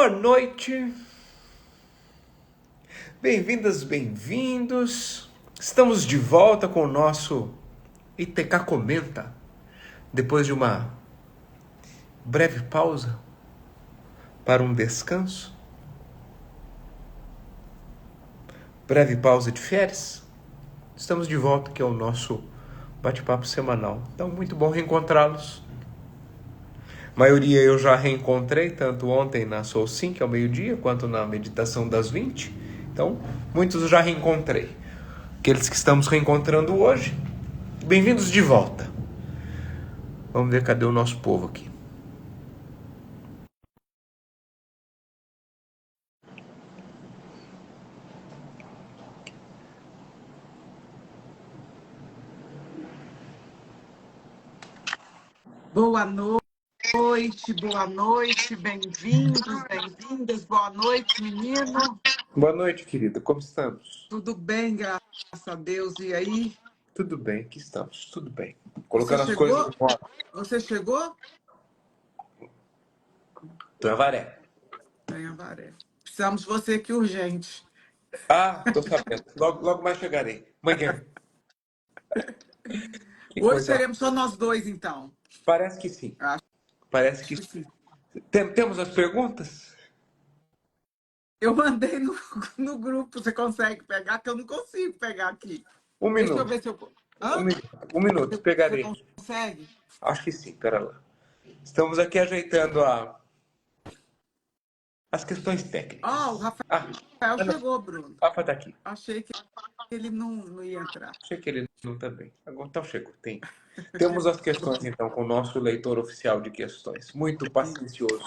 Boa noite, bem-vindas, bem-vindos. Estamos de volta com o nosso ITK Comenta, depois de uma breve pausa para um descanso. Breve pausa de férias. Estamos de volta, que é o nosso bate-papo semanal. Então, muito bom reencontrá-los. A maioria eu já reencontrei, tanto ontem na Soul Sync, ao meio-dia, quanto na meditação das 20. Então, muitos eu já reencontrei. Aqueles que estamos reencontrando hoje, bem-vindos de volta. Vamos ver cadê o nosso povo aqui. Boa noite, bem-vindos, bem-vindas. Boa noite, menino. Boa noite, querida. Como estamos? Tudo bem, graças a Deus. E aí? Tudo bem, aqui estamos. Tudo bem. Você Colocando as coisas chegou? em ordem. Você chegou? Tô em Avaré. Em Avaré. Precisamos de você aqui urgente. Ah, tô sabendo. Logo mais chegarei. Manhã. Que Hoje coisa. seremos só nós dois, então. Parece que sim. Acho Parece que que sim. sim. Temos as perguntas? Eu mandei no grupo. Você consegue pegar? Que eu não consigo pegar aqui. Um Deixa eu minuto. ver se eu... Hã? Um minuto. Você Pegarei. consegue? Acho que sim. Pera lá. Estamos aqui ajeitando as questões técnicas. Ah, o Rafael chegou, Bruno. Rafa tá aqui. Achei que ele não ia entrar. Achei que ele não tá bem. Agora então chegou. Temos as questões, então, com o nosso leitor oficial de questões. Muito paciencioso.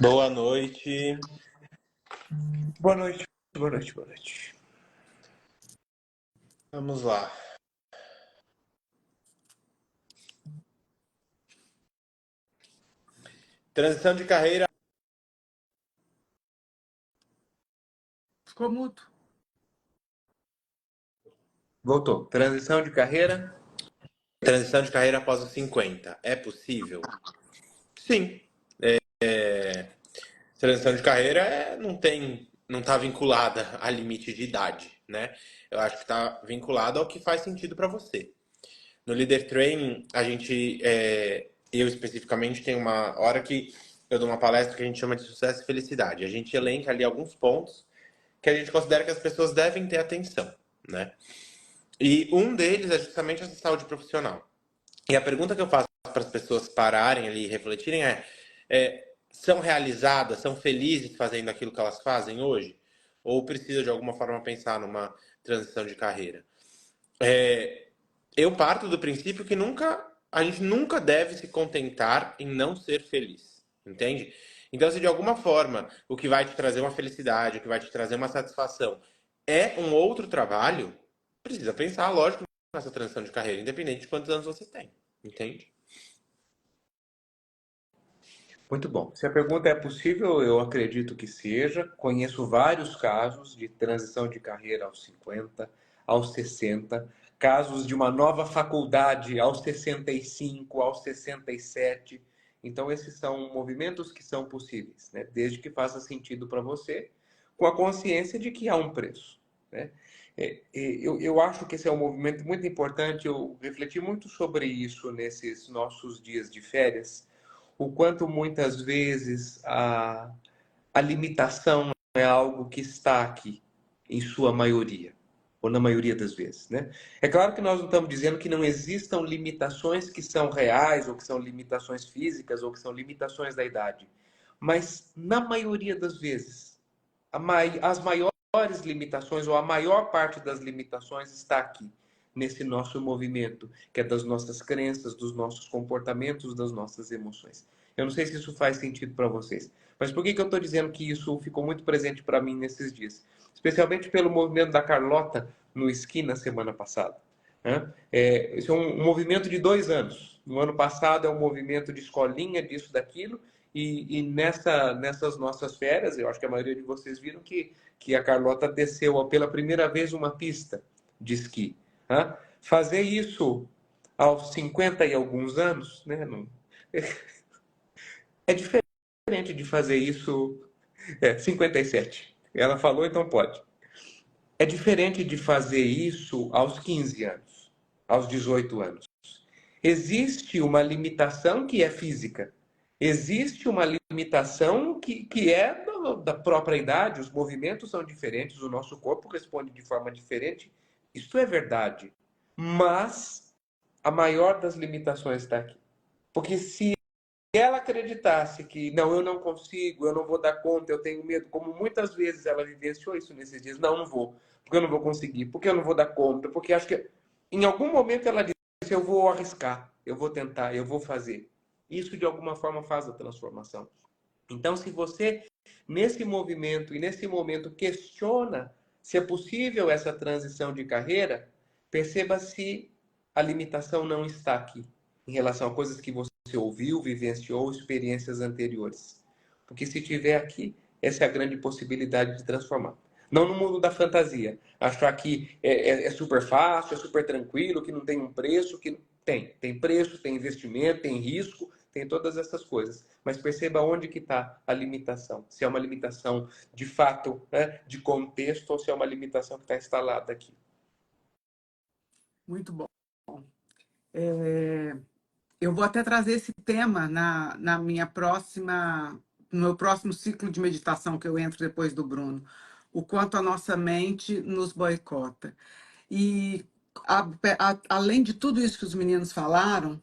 Boa noite. Boa noite, boa noite, boa noite. Vamos lá. Transição de carreira. Ficou mudo. Voltou. Transição de carreira. Transição de carreira após os 50. É possível? Sim. Transição de carreira não está vinculada a limite de idade, né? Eu acho que está vinculado ao que faz sentido para você. No Leader Training, eu especificamente tenho uma hora que eu dou uma palestra que a gente chama de sucesso e felicidade. A gente elenca ali alguns pontos que a gente considera que as pessoas devem ter atenção, né? E um deles é justamente essa saúde profissional. E a pergunta que eu faço para as pessoas pararem ali e refletirem são realizadas, são felizes fazendo aquilo que elas fazem hoje? Ou precisa de alguma forma pensar numa transição de carreira? Eu parto do princípio que a gente nunca deve se contentar em não ser feliz, entende? Então, se de alguma forma o que vai te trazer uma felicidade, o que vai te trazer uma satisfação é um outro trabalho, precisa pensar, lógico, nessa transição de carreira, independente de quantos anos você tem, entende? Muito bom. Se a pergunta é possível, eu acredito que seja. Conheço vários casos de transição de carreira aos 50, aos 60, casos de uma nova faculdade aos 65, aos 67. Então, esses são movimentos que são possíveis, né? Desde que faça sentido para você, com a consciência de que há um preço, né? Eu acho que esse é um movimento muito importante. Eu refleti muito sobre isso nesses nossos dias de férias, o quanto muitas vezes a limitação é algo que está aqui, em sua maioria, ou na maioria das vezes, né? É claro que nós não estamos dizendo que não existam limitações que são reais, ou que são limitações físicas, ou que são limitações da idade, mas na maioria das vezes, as maiores limitações, ou a maior parte das limitações está aqui, nesse nosso movimento, que é das nossas crenças, dos nossos comportamentos, das nossas emoções. Eu não sei se isso faz sentido para vocês, mas por que eu estou dizendo que isso ficou muito presente para mim nesses dias? Especialmente pelo movimento da Carlota no Esqui na semana passada. Né? Esse é um movimento de 2 anos. No ano passado é um movimento de escolinha, disso, daquilo, e nessas nossas férias, eu acho que a maioria de vocês viram que a Carlota desceu pela primeira vez uma pista de esqui. Né? Fazer isso aos 50 e alguns anos, né? É diferente. diferente de fazer isso. 57. Ela falou, então pode. É diferente de fazer isso aos 15 anos, aos 18 anos. Existe uma limitação que é física. Existe uma limitação que é da própria idade, os movimentos são diferentes, o nosso corpo responde de forma diferente. Isso é verdade. Mas a maior das limitações está aqui. Porque se ela acreditasse que não, eu não consigo, eu não vou dar conta, eu tenho medo, como muitas vezes ela vivenciou isso nesses dias, não, não vou, porque eu não vou conseguir, porque eu não vou dar conta, porque acho que em algum momento ela disse, eu vou arriscar, eu vou tentar, eu vou fazer. Isso de alguma forma faz a transformação. Então, se você nesse movimento e nesse momento questiona se é possível essa transição de carreira, perceba se a limitação não está aqui em relação a coisas que você ouviu, vivenciou, experiências anteriores. Porque se tiver aqui, essa é a grande possibilidade de transformar. Não no mundo da fantasia. Achar que é super fácil, é super tranquilo, que não tem um preço, que tem. Tem preço, tem investimento, tem risco, tem todas essas coisas. Mas perceba onde que está a limitação. Se é uma limitação de fato, né, de contexto, ou se é uma limitação que está instalada aqui. Muito bom. Eu vou até trazer esse tema na minha próxima, no meu próximo ciclo de meditação que eu entro depois do Bruno. O quanto a nossa mente nos boicota. E além de tudo isso que os meninos falaram,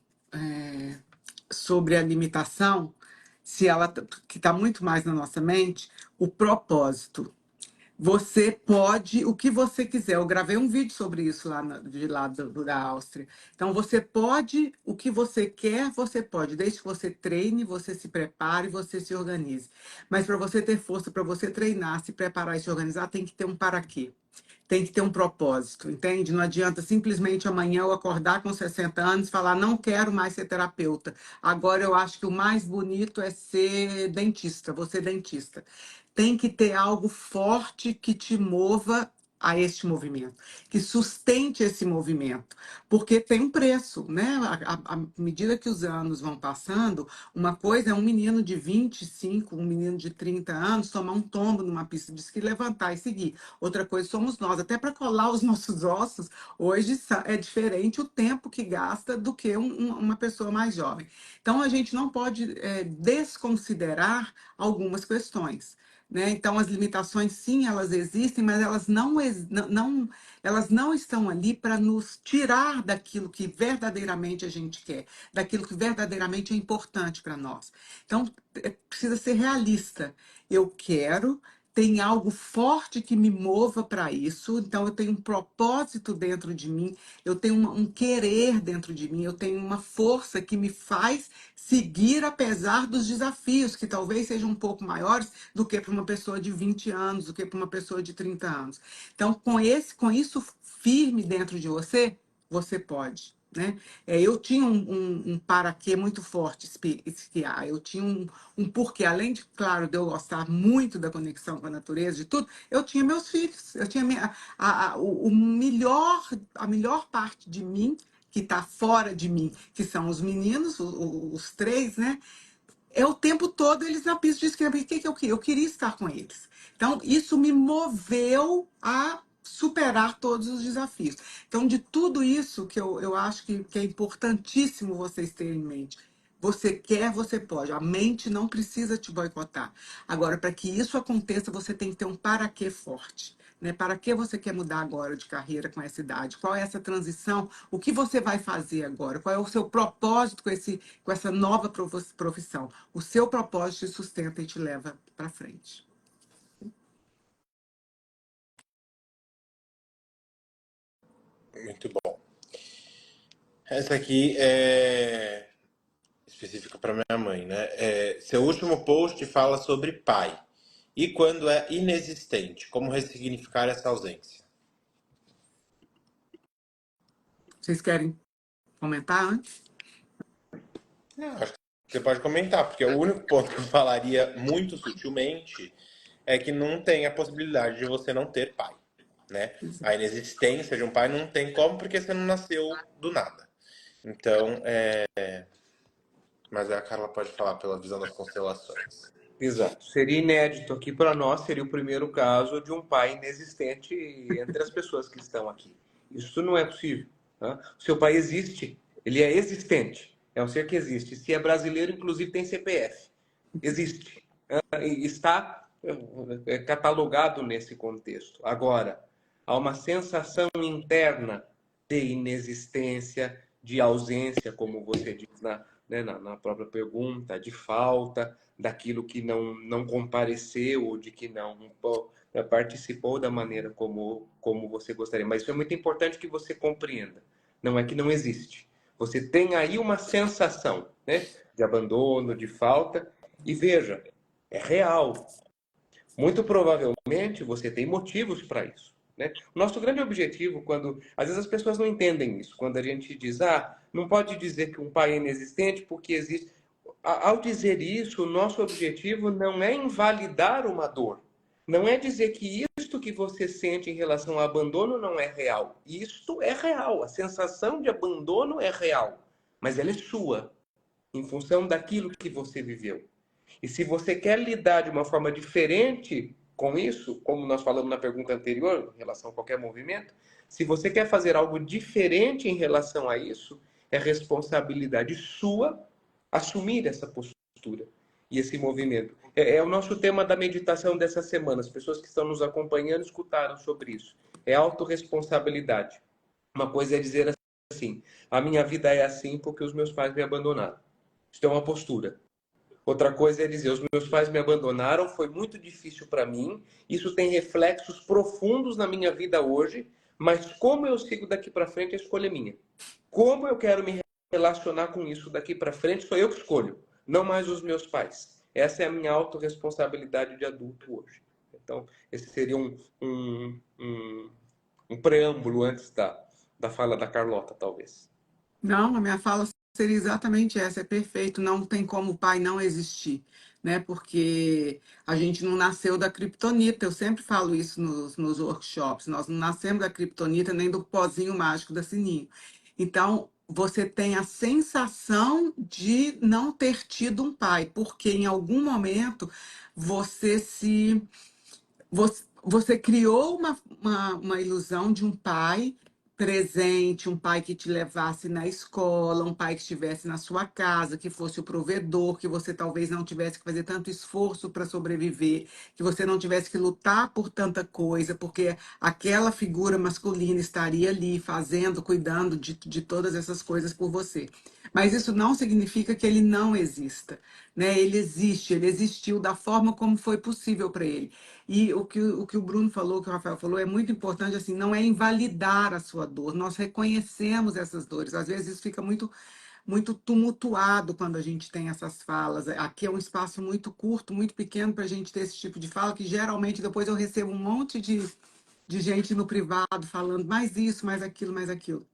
sobre a limitação, se ela que está muito mais na nossa mente, o propósito. Você pode o que você quiser. Eu gravei um vídeo sobre isso de lá da Áustria. Então, você pode o que você quer, você pode, desde que você treine, você se prepare, você se organize. Mas para você ter força, para você treinar, se preparar e se organizar, tem que ter um para quê. Tem que ter um propósito, entende? Não adianta simplesmente amanhã eu acordar com 60 anos e falar, não quero mais ser terapeuta. Agora eu acho que o mais bonito é ser dentista, vou ser dentista. Tem que ter algo forte que te mova a este movimento, que sustente esse movimento, porque tem um preço, né? À medida que os anos vão passando, uma coisa é um menino de 25, um menino de 30 anos tomar um tombo numa pista de esqui, levantar e seguir. Outra coisa somos nós, até para colar os nossos ossos, hoje é diferente o tempo que gasta do que uma pessoa mais jovem. Então, a gente não pode desconsiderar algumas questões. Né? Então, as limitações, sim, elas existem, mas elas não estão ali para nos tirar daquilo que verdadeiramente a gente quer, daquilo que verdadeiramente é importante para nós. Então, precisa ser realista. Eu quero, tem algo forte que me mova para isso, então eu tenho um propósito dentro de mim, eu tenho um querer dentro de mim, eu tenho uma força que me faz seguir apesar dos desafios, que talvez sejam um pouco maiores do que para uma pessoa de 20 anos, do que para uma pessoa de 30 anos. Então, com isso firme dentro de você, você pode. Né? Eu tinha um para-quê muito forte esquiar. Eu tinha um porquê. Além de, claro, de eu gostar muito da conexão com a natureza, de tudo, eu tinha meus filhos. Eu tinha a melhor parte de mim que está fora de mim, que são os meninos, os três, né? É o tempo todo eles na pista de esqui. O que eu queria? Eu queria estar com eles. Então, isso me moveu a superar todos os desafios. Então, de tudo isso que eu acho que é importantíssimo vocês terem em mente. Você quer, você pode. A mente não precisa te boicotar. Agora, para que isso aconteça, você tem que ter um para-quê forte. Né? Para que você quer mudar agora de carreira com essa idade? Qual é essa transição? O que você vai fazer agora? Qual é o seu propósito com essa nova profissão? O seu propósito te sustenta e te leva para frente. Muito bom. Essa aqui é específica para minha mãe, né? Seu último post fala sobre pai. E quando é inexistente, como ressignificar essa ausência? Vocês querem comentar antes? Acho que você pode comentar, porque o único ponto que eu falaria muito sutilmente é que não tem a possibilidade de você não ter pai, né? A inexistência de um pai não tem como, porque você não nasceu do nada. Então, mas a Carla pode falar pela visão das constelações. Exato. Seria inédito aqui para nós, seria o primeiro caso de um pai inexistente entre as pessoas que estão aqui. Isso não é possível. Tá? O seu pai existe, ele é existente, é um ser que existe. Se é brasileiro, inclusive tem CPF. Existe. E está catalogado nesse contexto. Agora, há uma sensação interna de inexistência, de ausência, como você diz na própria pergunta, de falta, daquilo que não compareceu ou de que não participou da maneira como você gostaria. Mas isso é muito importante que você compreenda. Não é que não existe. Você tem aí uma sensação, né, de abandono, de falta, e veja, é real. Muito provavelmente você tem motivos para isso. Né? O nosso grande objetivo, quando às vezes as pessoas não entendem isso, quando a gente diz, não pode dizer que um pai é inexistente porque existe. Ao dizer isso, o nosso objetivo não é invalidar uma dor. Não é dizer que isto que você sente em relação ao abandono não é real. Isto é real. A sensação de abandono é real. Mas ela é sua, em função daquilo que você viveu. E se você quer lidar de uma forma diferente com isso, como nós falamos na pergunta anterior, em relação a qualquer movimento, se você quer fazer algo diferente em relação a isso, é responsabilidade sua assumir essa postura e esse movimento. É o nosso tema da meditação dessa semana. As pessoas que estão nos acompanhando escutaram sobre isso. É autorresponsabilidade. Uma coisa é dizer assim, a minha vida é assim porque os meus pais me abandonaram. Isso é uma postura. Outra coisa é dizer, os meus pais me abandonaram, foi muito difícil para mim, isso tem reflexos profundos na minha vida hoje, mas como eu sigo daqui para frente, a escolha é minha. Como eu quero me relacionar com isso daqui para frente, sou eu que escolho, não mais os meus pais. Essa é a minha autorresponsabilidade de adulto hoje. Então, esse seria um preâmbulo antes da fala da Carlota, talvez. Não, a minha fala seria exatamente essa, é perfeito, não tem como o pai não existir, né? Porque a gente não nasceu da criptonita, eu sempre falo isso nos workshops, nós não nascemos da criptonita nem do pozinho mágico da Sininho. Então, você tem a sensação de não ter tido um pai, porque em algum momento você se você criou uma ilusão de um pai presente, um pai que te levasse na escola, um pai que estivesse na sua casa, que fosse o provedor, que você talvez não tivesse que fazer tanto esforço para sobreviver, que você não tivesse que lutar por tanta coisa, porque aquela figura masculina estaria ali fazendo, cuidando de todas essas coisas por você. Mas isso não significa que ele não exista, né? Ele existe, ele existiu da forma como foi possível para ele. E o que o Bruno falou, o que o Rafael falou, é muito importante, assim, não é invalidar a sua dor. Nós reconhecemos essas dores. Às vezes isso fica muito tumultuado quando a gente tem essas falas. Aqui é um espaço muito curto, muito pequeno para a gente ter esse tipo de fala, que geralmente depois eu recebo um monte de gente no privado falando mais isso, mais aquilo, mais aquilo.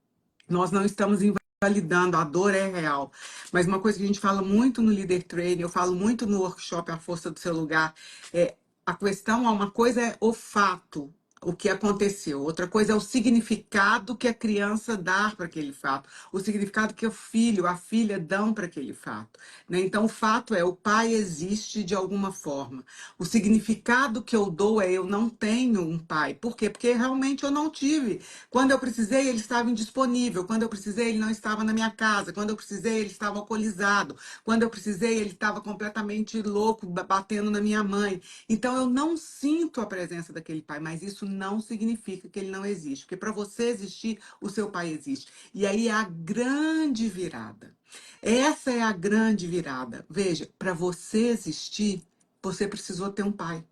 Nós não estamos invalidando, a dor é real. Mas uma coisa que a gente fala muito no Leader Training, eu falo muito no workshop A Força do Seu Lugar, é a questão, uma coisa é o fato, o que aconteceu. Outra coisa é o significado que a criança dá para aquele fato, o significado que o filho, a filha dão para aquele fato. Né? Então, o fato é, o pai existe de alguma forma. O significado que eu dou é, eu não tenho um pai. Por quê? Porque realmente eu não tive. Quando eu precisei, ele estava indisponível. Quando eu precisei, ele não estava na minha casa. Quando eu precisei, ele estava alcoolizado. Quando eu precisei, ele estava completamente louco, batendo na minha mãe. Então, eu não sinto a presença daquele pai, mas isso não significa que ele não existe. Porque para você existir, o seu pai existe. E aí é a grande virada. Essa é a grande virada. Veja, para você existir, você precisou ter um pai.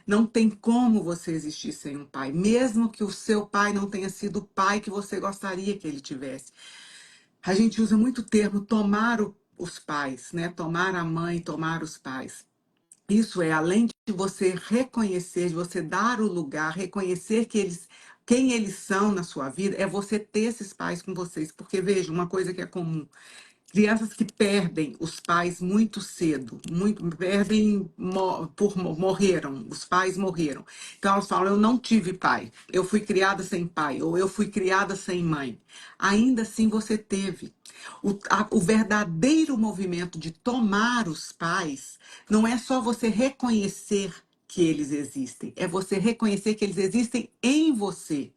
Não tem como você existir sem um pai, mesmo que o seu pai não tenha sido o pai que você gostaria que ele tivesse. A gente usa muito o termo tomar os pais, né? Tomar a mãe, tomar os pais. Isso é, além de você reconhecer, de você dar o lugar, reconhecer que quem eles são na sua vida, é você ter esses pais com vocês. Porque, veja, uma coisa que é comum. Crianças que perdem os pais muito cedo, morreram, os pais morreram. Então elas falam, eu não tive pai, eu fui criada sem pai, ou eu fui criada sem mãe. Ainda assim você teve. O verdadeiro movimento de tomar os pais não é só você reconhecer que eles existem, é você reconhecer que eles existem em você.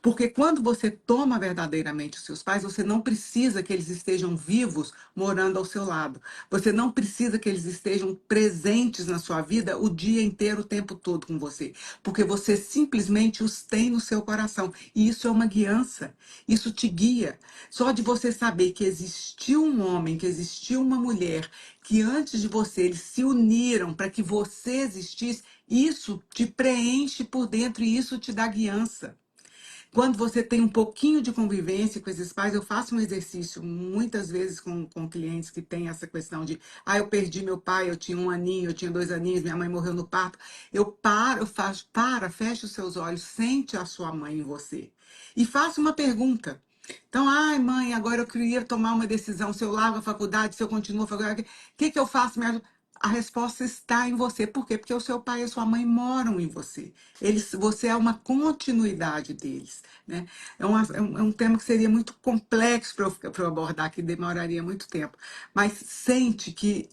Porque quando você toma verdadeiramente os seus pais, você não precisa que eles estejam vivos morando ao seu lado. Você não precisa que eles estejam presentes na sua vida o dia inteiro, o tempo todo com você. Porque você simplesmente os tem no seu coração. E isso é uma guiança. Isso te guia. Só de você saber que existiu um homem, que existiu uma mulher, que antes de você eles se uniram para que você existisse, isso te preenche por dentro e isso te dá guiança. Quando você tem um pouquinho de convivência com esses pais, eu faço um exercício muitas vezes com clientes que têm essa questão de, eu perdi meu pai, eu tinha 1 aninho, eu tinha 2 aninhos, minha mãe morreu no parto. Eu faço, fecha os seus olhos, sente a sua mãe em você. E faça uma pergunta. Então, mãe, agora eu queria tomar uma decisão, se eu largo a faculdade, se eu continuo a faculdade, o que eu faço? A resposta está em você. Por quê? Porque o seu pai e a sua mãe moram em você. Você é uma continuidade deles. Né? É um tema que seria muito complexo para eu abordar, que demoraria muito tempo. Mas sente que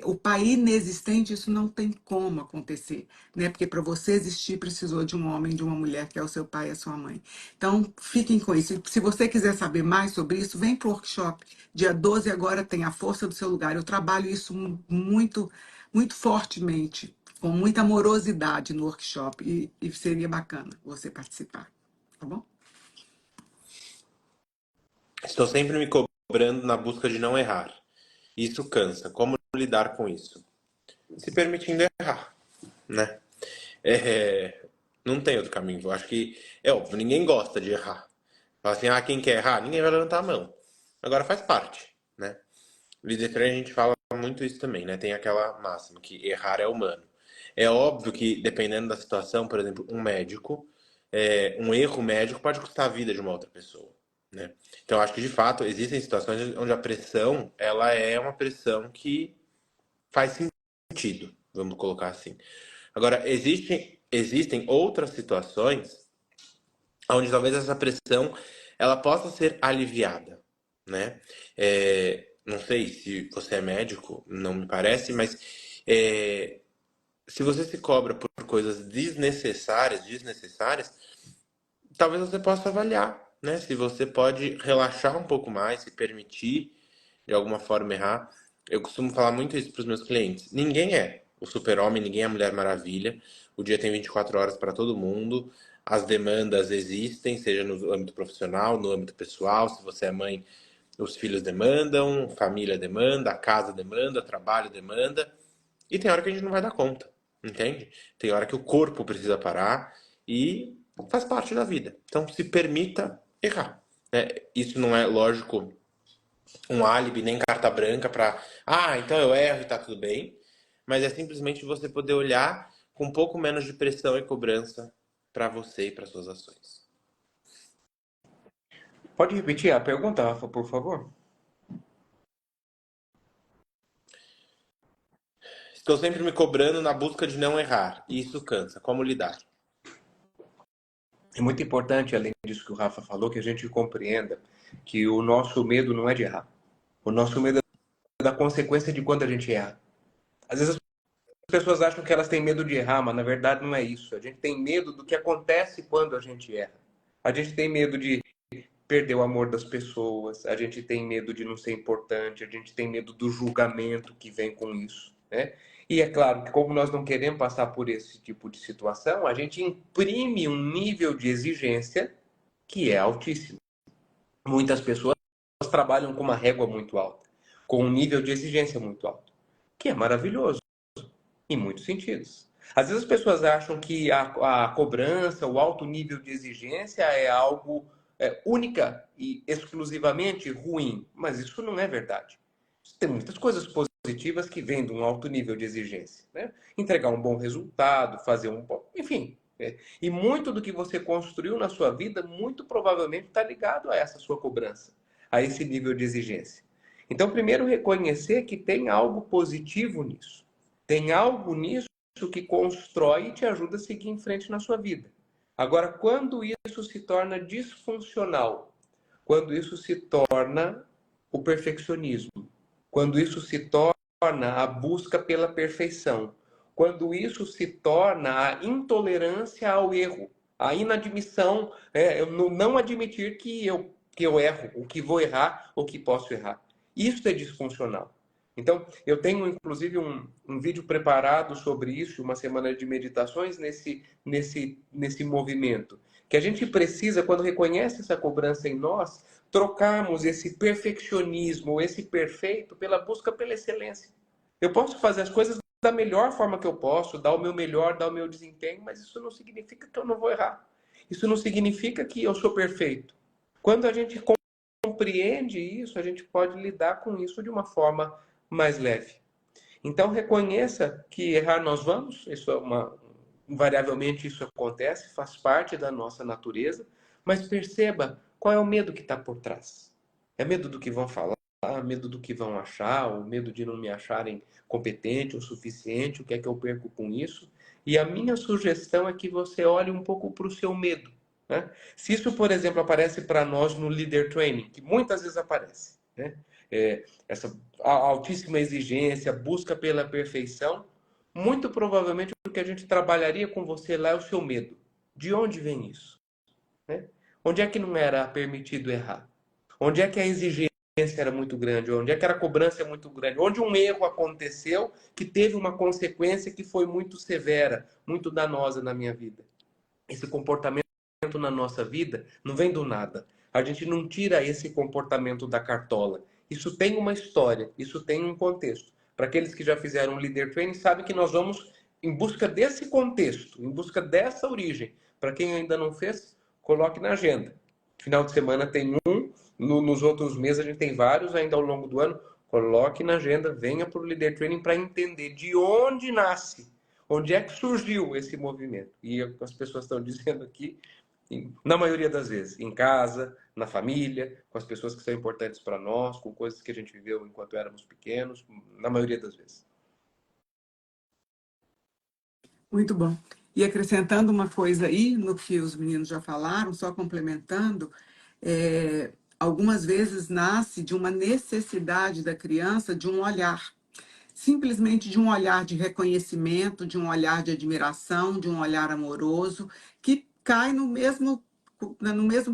o pai inexistente, isso não tem como acontecer. Né? Porque para você existir, precisou de um homem, de uma mulher, que é o seu pai e a sua mãe. Então, fiquem com isso. Se você quiser saber mais sobre isso, vem para o workshop. Dia 12 agora tem A Força do Seu Lugar. Eu trabalho isso muito, muito fortemente, com muita amorosidade no workshop. E seria bacana você participar. Tá bom? Estou sempre me cobrando na busca de não errar. Isso cansa. Como lidar com isso? Se permitindo errar, né? Não tem outro caminho. Eu acho que é óbvio, ninguém gosta de errar. Fala assim, quem quer errar? Ninguém vai levantar a mão. Agora faz parte, né? No Líder Training a gente fala muito isso também, né? Tem aquela máxima que errar é humano. É óbvio que, dependendo da situação, por exemplo, um médico, um erro médico pode custar a vida de uma outra pessoa, né? Então, acho que, de fato, existem situações onde a pressão, ela é uma pressão que faz sentido, vamos colocar assim. Agora, existem outras situações onde talvez essa pressão ela possa ser aliviada, né? Não sei se você é médico, não me parece, mas se você se cobra por coisas desnecessárias, talvez você possa avaliar, né? Se você pode relaxar um pouco mais, se permitir de alguma forma errar. Eu costumo falar muito isso para os meus clientes. Ninguém é o super-homem, ninguém é a Mulher Maravilha. O dia tem 24 horas para todo mundo. As demandas existem, seja no âmbito profissional, no âmbito pessoal. Se você é mãe, os filhos demandam, família demanda, a casa demanda, trabalho demanda. E tem hora que a gente não vai dar conta, entende? Tem hora que o corpo precisa parar e faz parte da vida. Então se permita errar, né? Isso não é, lógico, um álibi nem carta branca para, então eu erro e tá tudo bem, mas é simplesmente você poder olhar com um pouco menos de pressão e cobrança para você e para suas ações. Pode repetir a pergunta, Rafa, por favor? Estou sempre me cobrando na busca de não errar, e isso cansa. Como lidar? É muito importante, além disso que o Rafa falou, que a gente compreenda que o nosso medo não é de errar. O nosso medo é da consequência de quando a gente erra. Às vezes as pessoas acham que elas têm medo de errar, mas na verdade não é isso. A gente tem medo do que acontece quando a gente erra. A gente tem medo de perder o amor das pessoas, a gente tem medo de não ser importante, a gente tem medo do julgamento que vem com isso, né? E é claro que como nós não queremos passar por esse tipo de situação, a gente imprime um nível de exigência que é altíssimo. Muitas pessoas trabalham com uma régua muito alta, com um nível de exigência muito alto, que é maravilhoso em muitos sentidos. Às vezes as pessoas acham que a cobrança, o alto nível de exigência é algo única e exclusivamente ruim, mas isso não é verdade. Tem muitas coisas positivas que vêm de um alto nível de exigência, né? Entregar um bom resultado, fazer um bom, enfim. E muito do que você construiu na sua vida, muito provavelmente está ligado a essa sua cobrança, a esse nível de exigência. Então, primeiro, reconhecer que tem algo positivo nisso. Tem algo nisso que constrói e te ajuda a seguir em frente na sua vida. Agora, quando isso se torna disfuncional, quando isso se torna o perfeccionismo, quando isso se torna a busca pela perfeição, quando isso se torna a intolerância ao erro, a inadmissão, não admitir que eu erro, ou que vou errar, ou que posso errar. Isso é disfuncional. Então, eu tenho inclusive um vídeo preparado sobre isso, uma semana de meditações nesse movimento. Que a gente precisa, quando reconhece essa cobrança em nós, trocarmos esse perfeccionismo, esse perfeito, pela busca pela excelência. Eu posso fazer as coisas da melhor forma que eu posso, dar o meu melhor, dar o meu desempenho, mas isso não significa que eu não vou errar. Isso não significa que eu sou perfeito. Quando a gente compreende isso, a gente pode lidar com isso de uma forma mais leve. Então, reconheça que errar nós vamos, isso é invariavelmente isso acontece, faz parte da nossa natureza, mas perceba qual é o medo que está por trás. É medo do que vão falar, medo do que vão achar, ou medo de não me acharem competente o suficiente, o que é que eu perco com isso? E a minha sugestão é que você olhe um pouco para o seu medo. Né? Se isso, por exemplo, aparece para nós no Leader Training, que muitas vezes aparece, né? Essa altíssima exigência, busca pela perfeição, muito provavelmente o que a gente trabalharia com você lá é o seu medo. De onde vem isso? Né? Onde é que não era permitido errar? Onde é que a exigência era muito grande? Onde é que a cobrança é muito grande? Onde um erro aconteceu que teve uma consequência que foi muito severa, muito danosa na minha vida? Esse comportamento na nossa vida não vem do nada. A gente não tira esse comportamento da cartola. Isso tem uma história, isso tem um contexto. Para aqueles que já fizeram um Leader Training, sabem que nós vamos em busca desse contexto, em busca dessa origem. Para quem ainda não fez, coloque na agenda. Final de semana tem um, nos outros meses a gente tem vários ainda ao longo do ano. Coloque na agenda, venha para o Leader Training para entender de onde nasce, onde é que surgiu esse movimento. E as pessoas estão dizendo aqui, na maioria das vezes, em casa, na família, com as pessoas que são importantes para nós, com coisas que a gente viveu enquanto éramos pequenos, na maioria das vezes. Muito bom. E acrescentando uma coisa aí no que os meninos já falaram, só complementando, algumas vezes nasce de uma necessidade da criança de um olhar, simplesmente de um olhar de reconhecimento, de um olhar de admiração, de um olhar amoroso, que cai no mesmo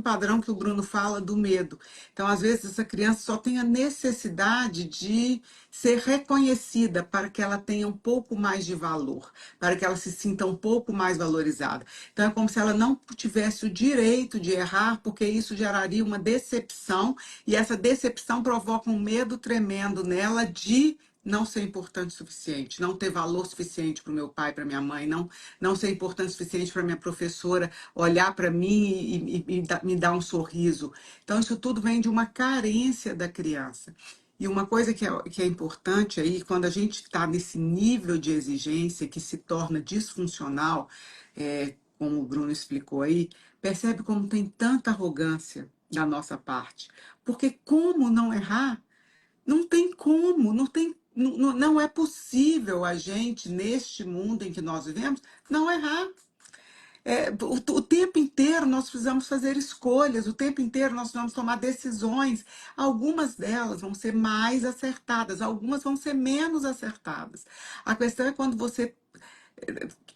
padrão que o Bruno fala do medo. Então, às vezes, essa criança só tem a necessidade de ser reconhecida para que ela tenha um pouco mais de valor, para que ela se sinta um pouco mais valorizada. Então, é como se ela não tivesse o direito de errar, porque isso geraria uma decepção, e essa decepção provoca um medo tremendo nela de não ser importante o suficiente, não ter valor suficiente para o meu pai, para minha mãe, não ser importante o suficiente para minha professora olhar para mim e me dar um sorriso. Então, isso tudo vem de uma carência da criança. E uma coisa que é importante aí, quando a gente está nesse nível de exigência que se torna disfuncional, como o Bruno explicou aí, percebe como tem tanta arrogância da nossa parte. Porque como não errar? Não tem como, não é possível a gente, neste mundo em que nós vivemos, não errar. O tempo inteiro nós precisamos fazer escolhas, o tempo inteiro nós precisamos tomar decisões. Algumas delas vão ser mais acertadas, algumas vão ser menos acertadas. A questão é quando você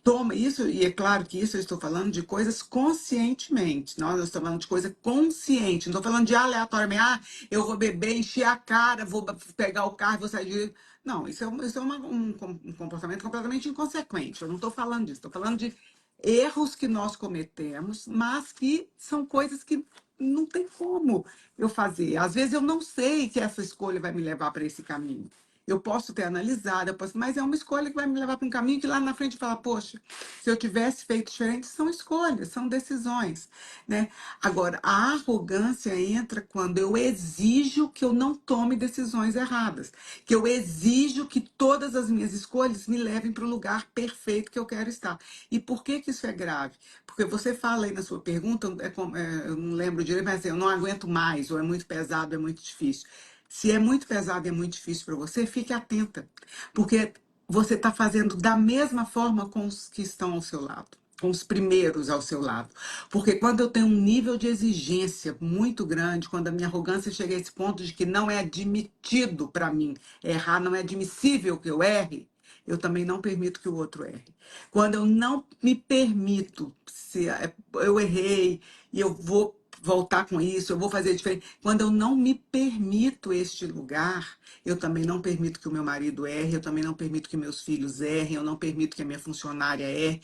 toma isso, e é claro que isso eu estou falando de coisas conscientemente. Nós estamos falando de coisa consciente. Não estou falando de aleatoriamente, eu vou beber, encher a cara, vou pegar o carro e vou sair de. Não, isso é um comportamento completamente inconsequente. Eu não estou falando disso. Estou falando de erros que nós cometemos, mas que são coisas que não tem como eu fazer. Às vezes eu não sei que essa escolha vai me levar para esse caminho. Eu posso ter analisado, mas é uma escolha que vai me levar para um caminho que lá na frente fala, poxa, se eu tivesse feito diferente, são escolhas, são decisões, né? Agora, a arrogância entra quando eu exijo que eu não tome decisões erradas, que eu exijo que todas as minhas escolhas me levem para o lugar perfeito que eu quero estar. E por que que isso é grave? Porque você fala aí na sua pergunta, eu não lembro direito, mas assim, eu não aguento mais, ou é muito pesado, é muito difícil. Se é muito pesado e é muito difícil para você, fique atenta, porque você está fazendo da mesma forma com os que estão ao seu lado, com os primeiros ao seu lado. Porque quando eu tenho um nível de exigência muito grande, quando a minha arrogância chega a esse ponto de que não é admitido para mim errar, não é admissível que eu erre, eu também não permito que o outro erre. Quando eu não me permito, se eu errei e eu vou voltar com isso, eu vou fazer diferente. Quando eu não me permito este lugar, eu também não permito que o meu marido erre, eu também não permito que meus filhos errem, eu não permito que a minha funcionária erre,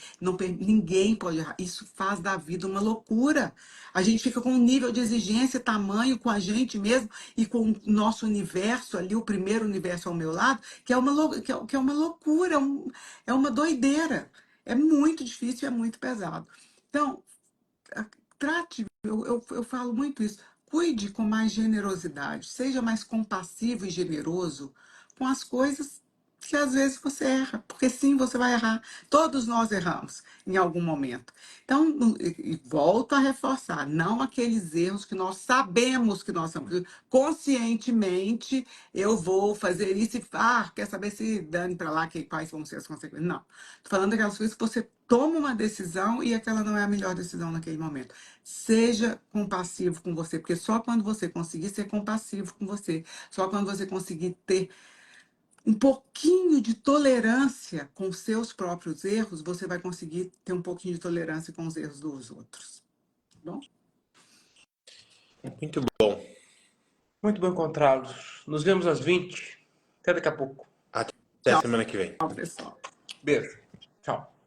ninguém pode errar. Isso faz da vida uma loucura. A gente fica com um nível de exigência, tamanho com a gente mesmo e com o nosso universo ali, o primeiro universo ao meu lado, que é que é uma loucura, é uma doideira. É muito difícil, é muito pesado. Então, trate, eu falo muito isso, cuide com mais generosidade, seja mais compassivo e generoso com as coisas que às vezes você erra, porque sim, você vai errar. Todos nós erramos em algum momento. Então, e volto a reforçar, não aqueles erros que nós sabemos que nós somos. Conscientemente, eu vou fazer isso e, quer saber se dane para lá quais vão ser as consequências. Não. Estou falando daquelas coisas que você toma uma decisão e aquela não é a melhor decisão naquele momento. Seja compassivo com você, porque só quando você conseguir ser compassivo com você, só quando você conseguir ter um pouquinho de tolerância com seus próprios erros, você vai conseguir ter um pouquinho de tolerância com os erros dos outros. Tá bom? Muito bom. Muito bom encontrá-los. Nos vemos às 20. Até daqui a pouco. Até Tchau, semana que vem. pessoal. Beijo. Tchau.